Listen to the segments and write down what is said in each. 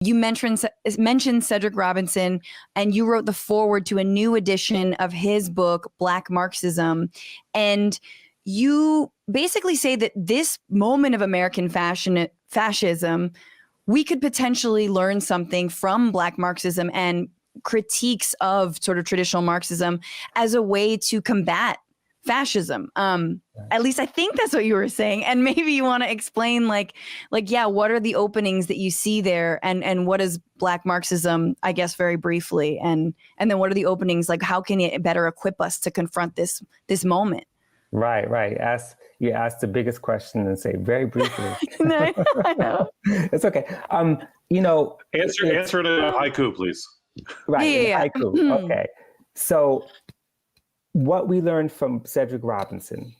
You mentioned Cedric Robinson, and you wrote the foreword to a new edition of his book, Black Marxism. And you basically say that this moment of American fascism, we could potentially learn something from Black Marxism and critiques of sort of traditional Marxism as a way to combat fascism. At least I think that's what you were saying. And maybe you want to explain yeah, what are the openings that you see there, and what is Black Marxism, I guess, very briefly, and then what are the openings, like how can it better equip us to confront this moment? Right. You asked the biggest question and say very briefly. I know. It's okay. Answer it in a haiku, please. Right. Yeah. Haiku. Okay. So what we learned from Cedric Robinson,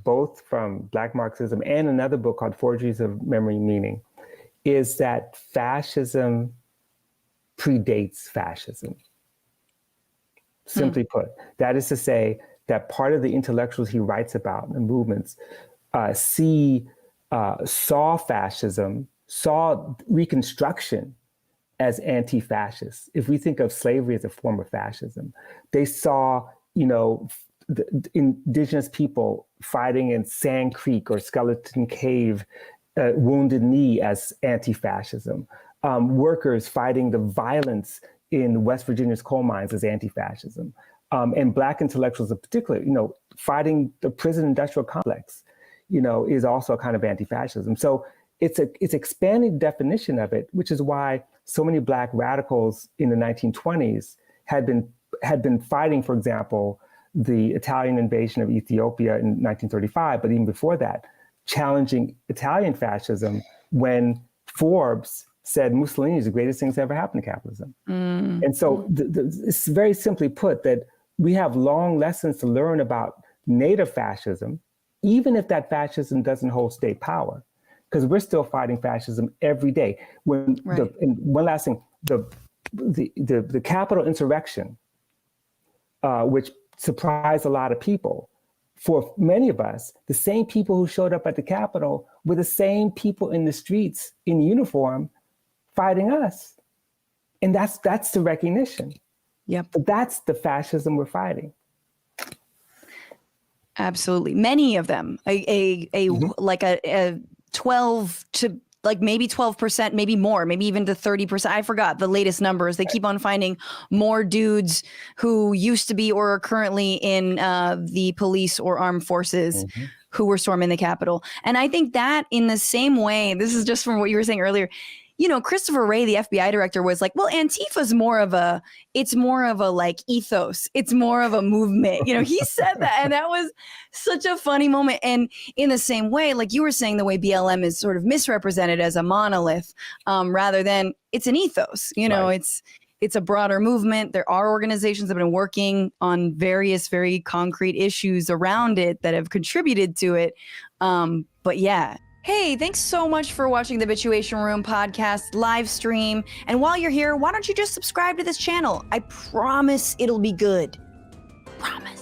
both from Black Marxism and another book called Forgeries of Memory and Meaning, is that fascism predates fascism. Simply put, that is to say that part of the intellectuals he writes about, the movements, saw fascism, saw Reconstruction as anti-fascist. If we think of slavery as a form of fascism, they saw, the indigenous people fighting in Sand Creek or Skeleton Cave, Wounded Knee as anti-fascism. Workers fighting the violence in West Virginia's coal mines as anti-fascism. And Black intellectuals in particular, fighting the prison industrial complex, is also a kind of anti-fascism. So it's expanding definition of it, which is why so many Black radicals in the 1920s had been fighting, for example, the Italian invasion of Ethiopia in 1935, but even before that, challenging Italian fascism when Forbes said Mussolini is the greatest thing that's ever happened to capitalism. And so it's very simply put that we have long lessons to learn about native fascism, even if that fascism doesn't hold state power, because we're still fighting fascism every day. And one last thing, the Capitol insurrection, which surprised a lot of people, for many of us, the same people who showed up at the Capitol were the same people in the streets in uniform fighting us. And that's the recognition. Yep. But that's the fascism we're fighting. Absolutely. Many of them, a 12 to maybe 12%, maybe more, maybe even to 30%. I forgot the latest numbers. They keep on finding more dudes who used to be or are currently in the police or armed forces who were storming the Capitol. And I think that in the same way, this is just from what you were saying earlier, Christopher Wray, the FBI director, was like, well, Antifa's more of a ethos. It's more of a movement. He said that. And that was such a funny moment. And in the same way, like you were saying, the way BLM is sort of misrepresented as a monolith, rather than it's an ethos, right. It's a broader movement. There are organizations that have been working on various, very concrete issues around it that have contributed to it. But yeah. Hey, thanks so much for watching the Bitchuation Room podcast live stream. And while you're here, why don't you just subscribe to this channel? I promise it'll be good. Promise.